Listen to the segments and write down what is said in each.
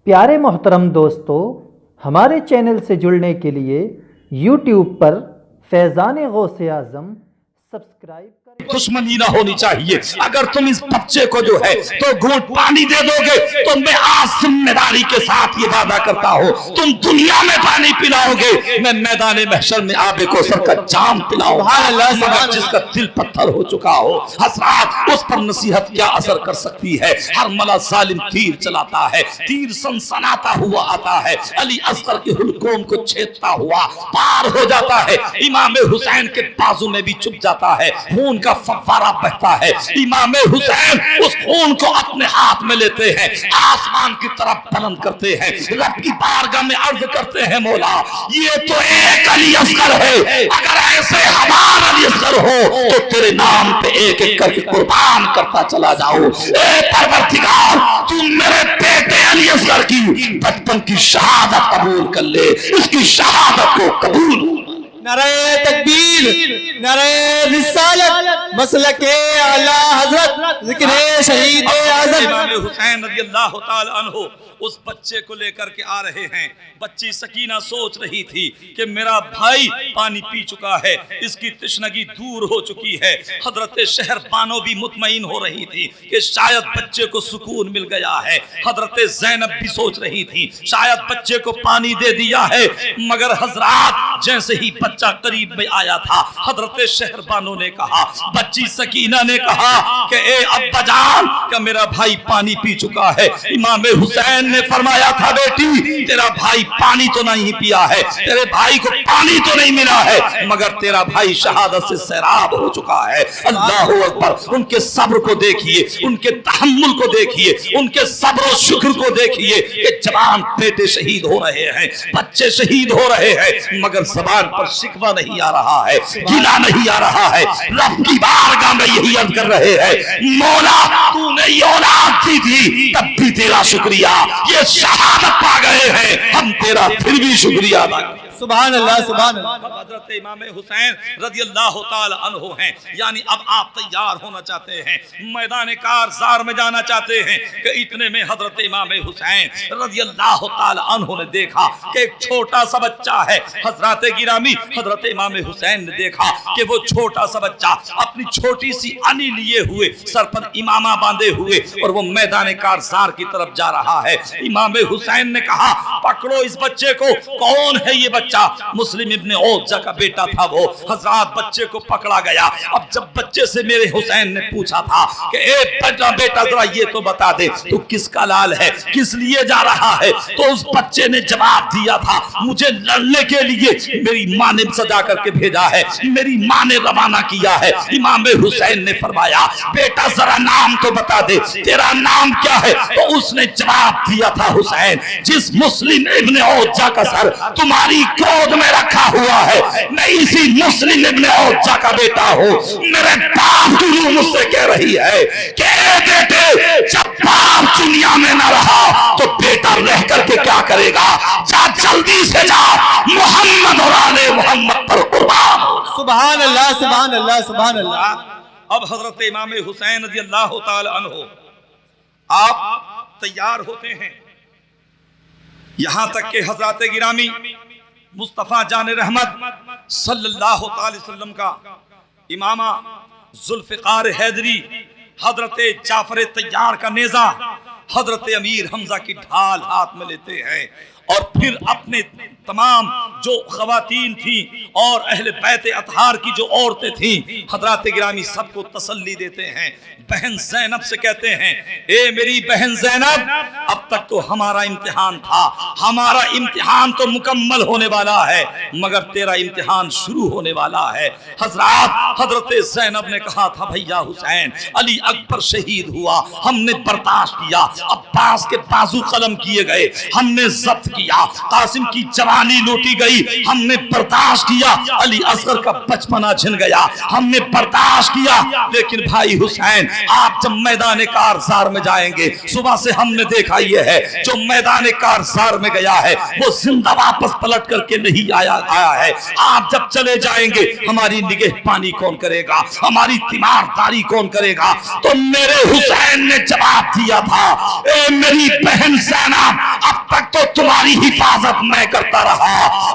प्यारे मोहतरम दोस्तों, हमारे चैनल से जुड़ने के लिए यूट्यूब पर फैज़ान गौसे आज़म सब्सक्राइब करें। दुश्मनी ना होनी चाहिए। अगर तुम इस बच्चे को जो है तो घूंट पानी दे दोगे तो मैं आज जिम्मेदारी के साथ ये वादा करता हूँ, तुम दुनिया में पानी पिलाओगे, मैं मैदान महशर में आबे कौसर का जाम पिलाऊंगा। मगर जिसका दिल पत्थर हो चुका हो हज़रात, उस पर नसीहत क्या असर कर सकती है। हर मला जालिम तीर चलाता है, तीर सनसनाता हुआ आता है, अली असगर के हुलकोम को छेदता हुआ पार हो जाता है। इमाम हुसैन के बाजू में भी चुप जाता है, खून का फव्वारा बहता है। इमाम हुसैन उस खून को अपने हाथ में लेते हैं, आसमान की तरफ बुलंद करते हैं, रब की बारगाह में अर्ज करते हैं, मौला ये तो एक अली असगर है, अगर ऐसे हमारा अली असगर हो तो तेरे नाम पे एक एक करके कुर्बान करता चला जाओ। ए परवरदिगार, तू मेरे बेटे अली असगर की बचपन की शहादत कबूल कर ले, इसकी शहादत को कबूल। नारे तकबीर, नारे रिसालत, मसलके आला हजरत, जिक्रे शहीद आज़म। इमाम हुसैन रज़ियल्लाहु ताला अन्हु उस बच्चे को लेकर के आ रहे हैं। बच्ची सकीना सोच रही थी कि मेरा भाई पानी पी चुका है, इसकी तृष्णगी दूर हो चुकी है। हजरत शहर बानो भी मुतमईन हो रही थी कि शायद बच्चे को सुकून मिल गया है। हजरत ज़ैनब भी सोच रही थी शायद बच्चे को पानी दे दिया है। मगर हजरात, जैसे ही बच्चा करीब में आया था, हजरत शहर बानो ने कहा, बच्ची सकीना ने कहा कि ए अब्बा जान, का मेरा भाई पानी पी चुका है। इमाम हुसैन ने फरमाया था, बेटी तेरा भाई पानी तो नहीं पिया है, तेरे भाई को पानी तो नहीं मिला है, मगर तेरा भाई शहादत से सैराब हो चुका है। अल्लाह अकबर। उनके सब्र को देखिए, उनके तहम्मुल को देखिए, उनके सब्र और शुक्र को देखिए कि जवान बेटे शहीद हो रहे हैं, बच्चे शहीद हो रहे हैं, मगर ज़बान पर शिकवा नहीं आ रहा है, गिला नहीं आ रहा है। रब की बारगाह में यही अर्ज कर रहे हैं, मौला तूने ये औलाद दी थी तब भी तेरा शुक्रिया, ये शहादत पा गए हैं हम तेरा फिर भी शुक्रिया अदा करते हैं। सुभान अल्लाह, सुभान अल्लाह। हजरत इमाम हुसैन रज़ियल्लाहु ताला अन्हु हैं, यानी अब आप तैयार होना चाहते हैं, मैदान कारज़ार में जाना चाहते हैं कि इतने में हजरत इमाम हुसैन रज़ियल्लाहु ताला अन्हु ने देखा कि एक छोटा सा बच्चा है। हजरत गिरामी, हजरत इमाम हुसैन ने देखा कि वो छोटा सा बच्चा अपनी छोटी सी अनी लिए हुए, सर पर इमामा बांधे हुए, और वो मैदान कारज़ार की तरफ जा रहा है। इमाम हुसैन ने कहा, पकड़ो इस बच्चे को। कौन है ये बच्चा? मुस्लिम इब्ने औजा का बेटा था वो। हज़रात, बच्चे को पकड़ा गया। अब जब बच्चे से मेरे हुसैन ने पूछा था कि ए बेटा जरा ये तो बता दे, तू किसका लाल है, किस लिए जा रहा है, तो उस बच्चे ने जवाब दिया था, मुझे लड़ने के लिए मेरी माँ ने सजा करके भेजा है, मेरी माँ ने रवाना किया है। इमाम हुसैन ने फरमाया, बेटा जरा नाम तो बता दे, तेरा नाम क्या है? तो उसने जवाब दिया था, हुसैन, जिस मुस्लिम इब्ने औजा का सर तुम्हारी गोद में रखा हुआ है, मैं इसी मुस्लिम इब्ने औजा का बेटा हूँ। मेरे बाप की रूह मुझसे कह रही है कि बेटे, जब बाप दुनिया में न रहा तो बेटा रह करके क्या करेगा? जा जल्दी से जा, मोहम्मद और आले मोहम्मद पर कुर्बान हो। सुभान अल्लाह, सुभान अल्लाह, सुभान अल्लाह। अब हजरत इमाम हुसैन रज़ियल्लाहु ताला अन्हु आप तैयार होते हैं, यहां तक कि हजरत गिरामी मुस्तफा जान रहमत सल्लल्लाहु अलैहि वसल्लम का इमामा जुल्फ़िकार हैदरी, हजरत जाफर तैयार का नेजा, हजरत अमीर हमजा की ढाल हाथ में लेते हैं, और फिर अपने तमाम जो खवातीन थी और अहले बैत अतहार की जो औरतें थी, हजरत गिरामी सबको तसल्ली देते हैं। बहन ज़ैनब से कहते हैं, ए मेरी बहन ज़ैनब, अब तक तो हमारा इम्तिहान था, हमारा इम्तिहान तो मुकम्मल होने वाला है, मगर तेरा इम्तिहान शुरू होने वाला है। हजरत ज़ैनब ने कहा था, भैया हुसैन, अली अकबर शहीद हुआ, हमने बर्दाश्त किया, अब्बास के बाजू कलम किए गए, हमने जब्त किया, कासिम की जवानी लूटी गई, हमने बर्दाश्त किया, अली असगर का बचपना छिन गया, हमने बर्दाश्त किया। लेकिन भाई हुसैन, आप जब मैदान कारज़ार में जाएंगे, सुबह से हमने देखा यह है, जो मैदान कारज़ार में गया है वो जिंदा वापस पलट करके नहीं आया है। आप जब चले जाएंगे, हमारी निगह पानी कौन करेगा, हमारी तीमारदारी कौन करेगा? तो मेरे हुसैन ने जवाब दिया था, ए मेरी बहन ज़ैनब, अब तक तो तुम्हारी हिफाजत मैं करता रहा,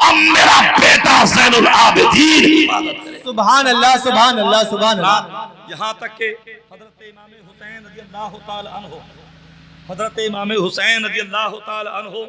अब मेरा बेटा ज़ैनुल आबिदीन हिफाजत करे। सुभान अल्लाह सुभान अल्लाह सुभान अल्लाह। यहाँ तक के हजरत इमाम हुसैन रज़ियल्लाहु ताला अन्हु, हजरत इमाम हुसैन रज़ियल्लाहु ताला अन्हु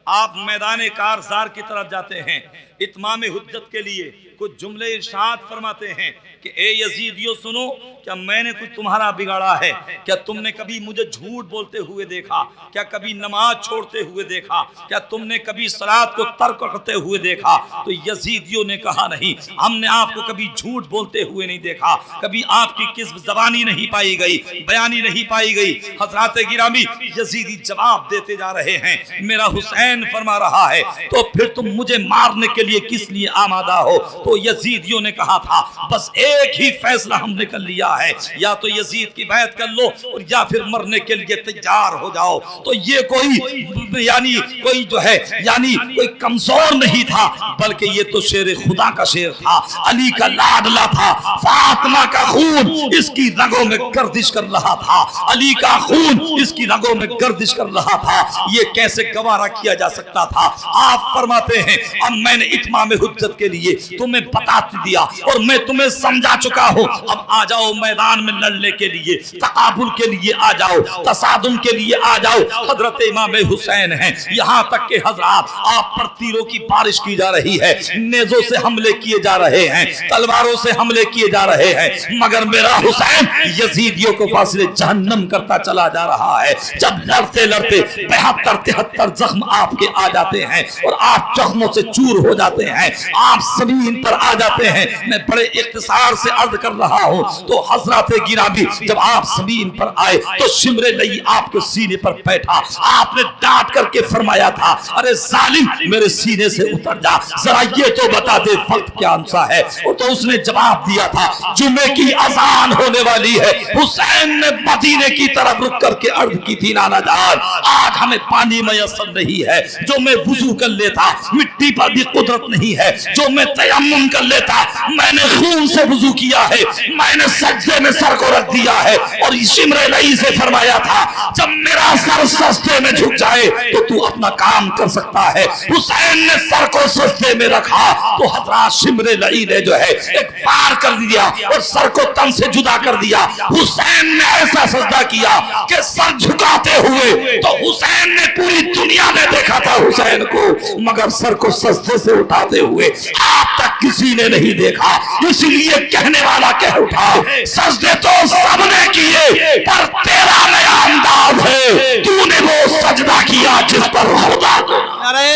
आप मैदान कारज़ार की तरफ जाते हैं इत्माम हुज्जत के लिए, कुछ जुमले इरशाद फरमाते हैं कि ए यजीदियो सुनो, क्या मैंने कुछ तुम्हारा बिगाड़ा है? क्या तुमने कभी मुझे झूठ बोलते हुए देखा? क्या कभी नमाज छोड़ते हुए देखा? क्या तुमने कभी सलात को तर्क करते हुए देखा? तो यजीदियों ने कहा नहीं, हमने आपको कभी झूठ बोलते हुए नहीं देखा, कभी आपकी किस्म ज़बानी नहीं पाई गई, बयानी नहीं पाई गई। हज़रात गिरामी यजीदी जवाब देते जा रहे हैं, मेरा हुसैन फरमा रहा है तो फिर तुम मुझे मारने के लिए किस लिए आमादा हो? तो यजीदियों ने कहा था बस एक ही फैसला हमने कर लिया है, या तो यजीद की बैत कर लो और या फिर मरने के लिए तैयार हो जाओ। तो ये कोई यानी कोई जो है यानी कोई कमजोर नहीं था, बल्कि ये तो शेर खुदा का शेर था, अली का लाडला था, फातिमा का खून इसकी रगों में गर्दिश कर रहा था, अली का खून इसकी रगों में गर्दिश कर रहा था। ये कैसे गवारा किया जा सकता था? आप फरमाते हैं अब मैंने इत्माम हुज्जत के लिए तुम्हें बता दिया और मैं तुम्हें समझा चुका हूं, अब आ जाओ मैदान में लड़ने के लिए, तकाबुल के लिए आ जाओ, तसादुम के लिए आ जाओ। हजरत इमाम हुसैन हैं, यहाँ तक के हजरात आप पर तीरों की बारिश की जा रही है, नेज़ों से हमले किए जा रहे हैं, तलवारों से हमले किए जा रहे हैं, मगर मेरा हुसैन यजीदियों को फासिले जहन्नम करता चला जा रहा है। जब लड़ते लड़ते 72-73 जख्म आपके आ जाते हैं और आप जख्मों से चूर हो जाते हैं, आप सभी इन पर आ जाते हैं। मैं बड़े इख्तिसार से अर्ज कर रहा हूं, तो हजरत गिरामी जब आप सभी इन पर आए तो शिमरे लई आपके सीने पर बैठा, आपने डांट करके फरमाया था अरे जालिम मेरे सीने से उतर जा, जरा ये तो बता दे वक्त क्या सा है। तो उसने जवाब दिया था जुमे की अजान होने वाली है। हुसैन ने मदीने की तरफ रुक करके अर्ज की थी नाना जान आज हमें पानी मयसर नहीं है, जो मैं वुजू कर लेता, मिट्टी पर भी कुदरत नहीं है, जो मैं तयम्मुम कर लेता, मैंने खून से वुजू किया है, मैंने सज्जे में सर को रख दिया है। और शिमरे लई से फरमाया था जब मेरा सर सस्ते में झुक जाए तो तू अपना काम कर सकता है। हुसैन ने सर को सस्ते में रखा तो हजरत शिमरे लई ने जो है एक पार कर दिया और सर को तन से जुदा कर दिया। हुसैन ने ऐसा सजदा किया कि सर झुकाते हुए तो हुसैन ने पूरी दुनिया ने देखा था हुसैन को, मगर सर को सस्ते से उठाते हुए आप तक किसी ने नहीं देखा। इसलिए कहने वाला कह उठा सजदे तो सबने किए पर तेरा नया अंदाज है, तूने वो सजदा किया जिस पर खुदा को। नारे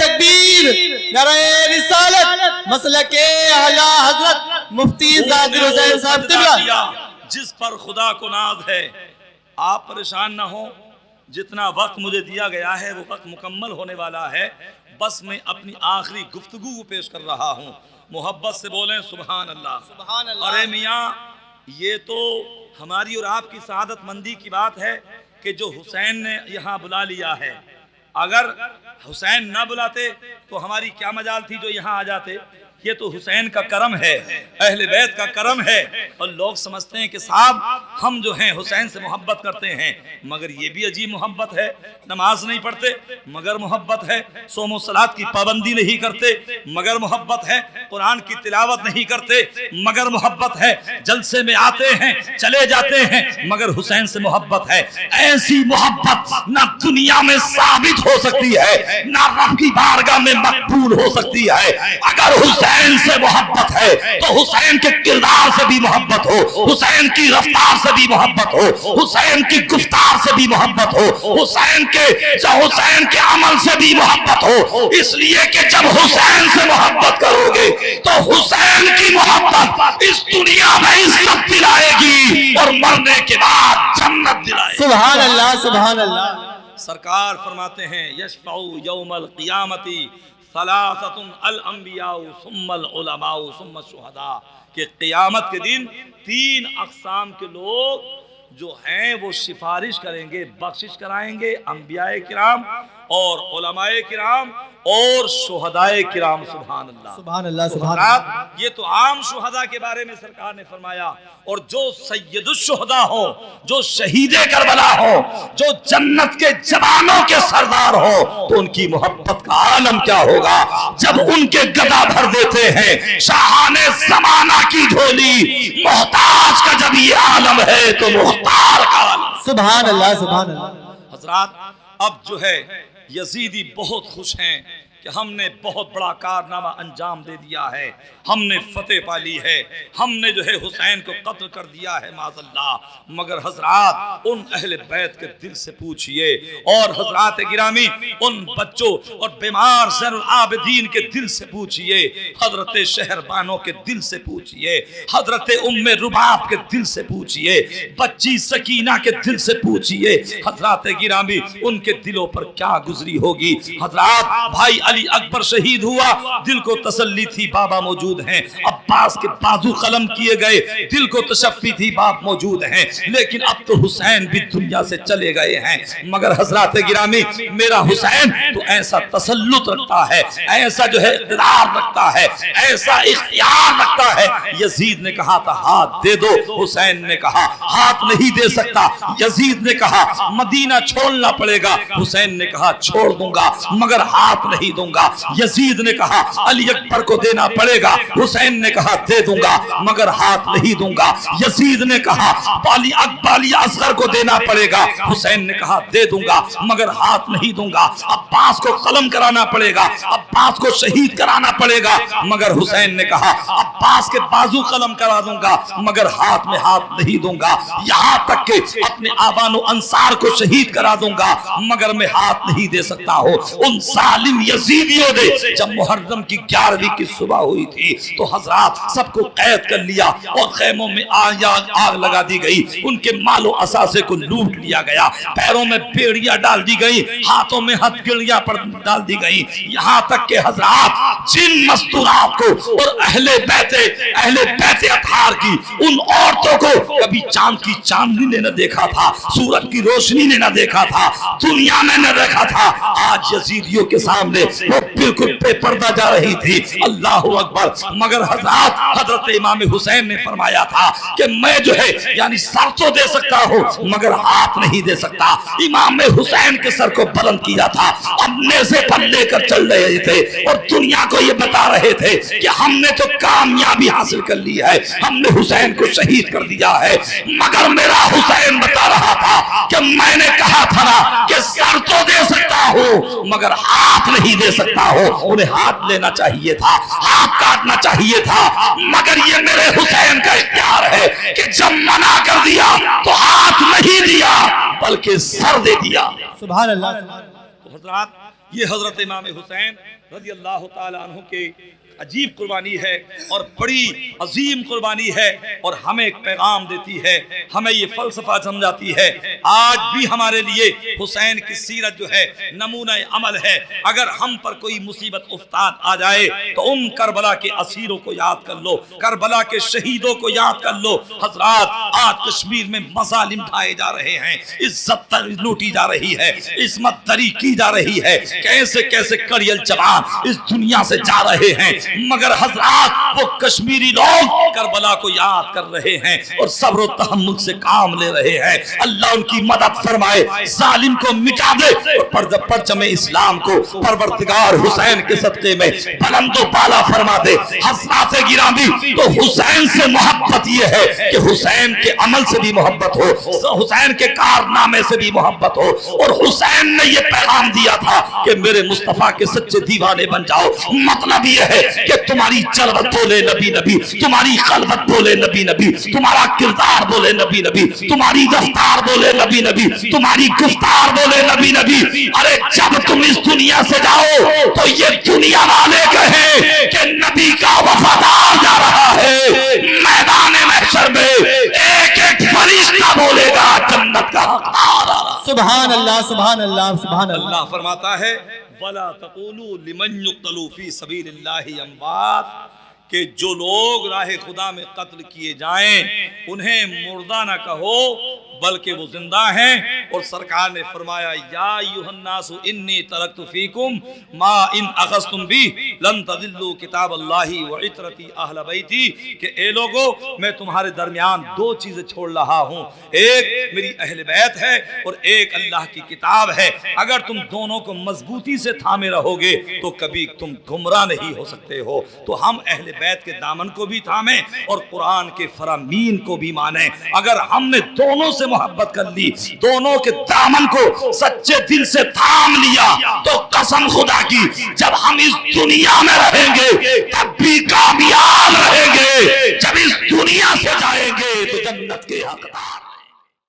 तकबीर, नारे रिसालत, मसलके आला हजरत मुफ्ती जाकिर हुसैन साहब तिबला, जिस पर खुदा को नाज है। आप परेशान ना हो, जितना वक्त मुझे दिया गया है वो वक्त मुकम्मल होने वाला है, बस मैं अपनी आखिरी गुफ्तगू पेश कर रहा हूँ। मोहब्बत से बोलें सुभान अल्लाह। सुभान अल्लाह। अरे मियाँ ये तो हमारी और आपकी सआदत मंदी की बात है कि जो हुसैन ने यहाँ बुला लिया है, अगर हुसैन ना बुलाते तो हमारी क्या मजाल थी जो यहाँ आ जाते। ये तो हुसैन का करम है, अहले बैत का करम है। और लोग समझते हैं कि साहब हम जो हैं हुसैन से मोहब्बत करते हैं, मगर ये भी अजीब मोहब्बत है। नमाज नहीं पढ़ते मगर मोहब्बत है, सोमो सलात की पाबंदी नहीं करते मगर मोहब्बत है, कुरान की तिलावत नहीं करते मगर मोहब्बत है, जलसे में आते हैं चले जाते हैं मगर हुसैन से मोहब्बत है। ऐसी मोहब्बत ना दुनिया में साबित हो सकती है, ना रब की बारगाह में मकबूल हो सकती है। अगर हुसैन से मोहब्बत है तो हुसैन के किरदार से भी मोहब्बत हो, हुसैन की रफ्तार से भी मोहब्बत हो, हुसैन की गुफ्तार से भी मोहब्बत हो, हुसैन के अमल से भी मोहब्बत हो। इसलिए कि जब हुसैन से मोहब्बत करोगे तो हुसैन की मोहब्बत इस दुनिया में इज्जत दिलाएगी और मरने के बाद जन्नत दिलाएगी। सुभान अल्लाह सुभान अल्लाह। सरकार फरमाते हैं यशफउ यौमल क़ियामती सलासतुन अल अंबियाउ सुम्मल उलमाउ सुम्मल शुहदा, कि क़ियामत के दिन 3 अक़साम के लोग जो हैं वो सिफारिश करेंगे, बख्शिश कराएंगे अंबियाए किराम और उलमाए किराम और शुहदाए किराम। सुभान अल्लाह, सुभान अल्लाह, सुभान अल्लाह। ये तो आम शुहदा के बारे में सरकार ने फरमाया, और जो सैयदुश शुहदा हो, जो शहीदे करबला हो, जो जन्नत के जवानों के सरदार हो, तो उनकी मोहब्बत का आलम क्या होगा जब उनके गदा भर देते हैं शाहाने ज़माना की झोली। मोहताज का जब ये आलम है तो मुख्तार का आलम। सुभान अल्लाह, सुभान अल्लाह। हजरात, अब जो है यजीदी बहुत खुश हैं कि हमने बहुत बड़ा कारनामा अंजाम दे दिया है, हमने फतेह पा ली है, हमने जो है हुसैन को कत्ल कर दिया है माज़अल्लाह। मगर हजरात, उन अहले बैत के दिल से पूछिए, और हजरात गिरामी उन बच्चों और बीमार ज़ैनुल आबिदीन के दिल से पूछिए, हजरत शहरबानों के दिल से पूछिए, हजरत उम्मे रुबाब के दिल से पूछिए, बच्ची सकीना के दिल से पूछिए, हजरात गिरामी उनके दिलों पर क्या गुजरी होगी। हजरात, भाई अली अकबर शहीद हुआ, दिल को तसल्ली थी बाबा मौजूद हैं, अब्बास के बाजू कलम किए गए, दिल को तशफ़ी थी बाप मौजूद हैं, लेकिन अब तो हुसैन भी दुनिया से चले गए हैं। मगर हजरात गिरामी, मेरा हुसैन तो ऐसा तसल्लुत रखता है, ऐसा जो है इक़्तिदार रखता है, ऐसा इख्तियार रखता है। यजीद ने कहा था हाथ दे दो, हुसैन ने कहा हाथ नहीं दे सकता। यजीद ने कहा मदीना छोड़ना पड़ेगा, हुसैन ने कहा छोड़ दूंगा मगर हाथ नहीं दूंगा। यजीद ने कहा अली अकबर को देना पड़ेगा, हुसैन ने कहा दे दूंगा मगर हाथ नहीं दूंगा। यजीद ने कहा अली असगर को देना पड़ेगा, हुसैन ने कहा दे दूंगा मगर हाथ नहीं दूंगा। अब्बास को कलम कराना पड़ेगा, अब्बास को शहीद कराना पड़ेगा, मगर हुसैन ने कहा अब्बास के बाजू कलम करा दूंगा मगर हाथ में हाथ नहीं दूंगा। यहाँ तक के अपने आबानो अंसार को शहीद करा दूंगा मगर मैं हाथ नहीं दे सकता हो। उन जालिम यजीदियों ने जब मुहर्रम की 11वीं की सुबह हुई थी तो हजरात सबको कैद कर लिया और खैमों में आग लगा दी गई, उनके मालो असासे को लूट लिया गया, पैरों में बेड़ियां डाल दी गई, हाथों में हथकड़ियां डाल दी गई। यहाँ तक के हजरात जिन मस्तूरात को और अहले बैते अतहार की उन औरतों को कभी चांद की चांदनी ने न देखा था, सूरज की रोशनी ने न देखा था, दुनिया में न देखा था, आज यजीदियों के सामने वो बिल्कुल बेपर्दा जा रही थी। अल्लाह अकबर। मगर हजरत इमाम हुसैन ने फरमाया था कि मैं जो है यानी सर तो दे सकता हूँ मगर हाथ नहीं दे सकता। इमाम हुसैन के सर को बुलंद किया था, अपने से पर लेकर चल रहे थे और दुनिया को ये बता रहे थे कि हमने तो कामयाबी हासिल कर ली है, हमने हुसैन को शहीद कर दिया है। मगर मेरा हुसैन बता रहा था कि मैंने कहा था ना कि सर तो दे सकता हूँ मगर हाथ नहीं दे सकता हो। उन्हें हाथ लेना चाहिए था, हाथ काटना चाहिए था, मगर ये मेरे हुसैन का इख्तियार है कि जब मना कर दिया तो हाथ नहीं दिया बल्कि सर दे दिया। सुभान अल्लाह। तो हजरात, ये हजरत इमाम हुसैन रज़ी अल्लाह ताला अन्हु के अजीब कुर्बानी है और बड़ी अजीम कुर्बानी है और हमें एक पैगाम देती है, हमें ये फलसफा समझाती है। आज भी हमारे लिए हुसैन की सीरत जो है नमूना अमल है। अगर हम पर कोई मुसीबत उफ्ताद आ जाए तो उन करबला के असीरों को याद कर लो, करबला के शहीदों को याद कर लो। हजरात, आज कश्मीर में मजालिम ढाए जा रहे हैं, इज्जत लूटी जा रही है, इस्मत दरी की जा रही है, कैसे कैसे कड़ियल जवान इस दुनिया से जा रहे हैं, मगर हजरात वो कश्मीरी लोग करबला को याद कर रहे हैं और सब्र और तहम्मुल से काम ले रहे हैं। अल्लाह उनकी मदद फरमाए, जालिम को मिटा दे और परचम इस्लाम को परवरदिगार हुसैन के सदक़े में बुलंद व बाला फरमा दे। हज़रात गिरामी, तो हुसैन से मोहब्बत ये है कि हुसैन के अमल से भी मोहब्बत हो, हुसैन के कारनामे से भी मोहब्बत हो। और हुसैन ने ये पैगाम दिया था कि मेरे मुस्तफा के सच्चे दीवाने बन जाओ। मतलब ये है कि तुम्हारी जलवत बोले नबी नबी, तुम्हारी खलवत बोले नबी नबी, तुम्हारा किरदार बोले नबी नबी, तुम्हारी रफ्तार बोले नबी नबी, तुम्हारी गुफ्तार बोले नबी नबी। अरे जब तुम इस दुनिया से जाओ तो ये दुनिया वाले कहें कि नबी का वफादार जा रहा है। मैदान महशर में एक एक फरिश्ता बोलेगा जन्नत का हकदार। सुभान अल्लाह, सुभान अल्लाह, सुभान अल्लाह। अल्लाह फरमाता है वला तक़ूलू लिमन युक़्तलू फ़ी सबीलिल्लाहि अमवात, कि जो लोग राह खुदा में कत्ल किए जाएं उन्हें मुर्दा न कहो बल्कि वो जिंदा हैं। और सरकार ने फरमाया या अय्युहन्नासु इन्नी तरक्तु फीकुम मा इन अखज़्तुम बी लन तज़िल्लू किताब अल्लाहि व इतरती अहल बैती, कि ए लोगो मैं तुम्हारे दरमियान दो चीजें छोड़ रहा हूँ, एक मेरी अहले बैत है और एक अल्लाह की किताब है। अगर तुम दोनों को मजबूती से थामे रहोगे तो कभी तुम गुमराह नहीं हो सकते हो। तो हम अहले बैत के दामन को भी थामे और कुरान के फरामीन को भी माने। अगर हमने दोनों से मोहब्बत कर ली, दोनों के दामन को सच्चे दिल से थाम लिया, तो कसम खुदा की जब हम इस दुनिया में रहेंगे तब भी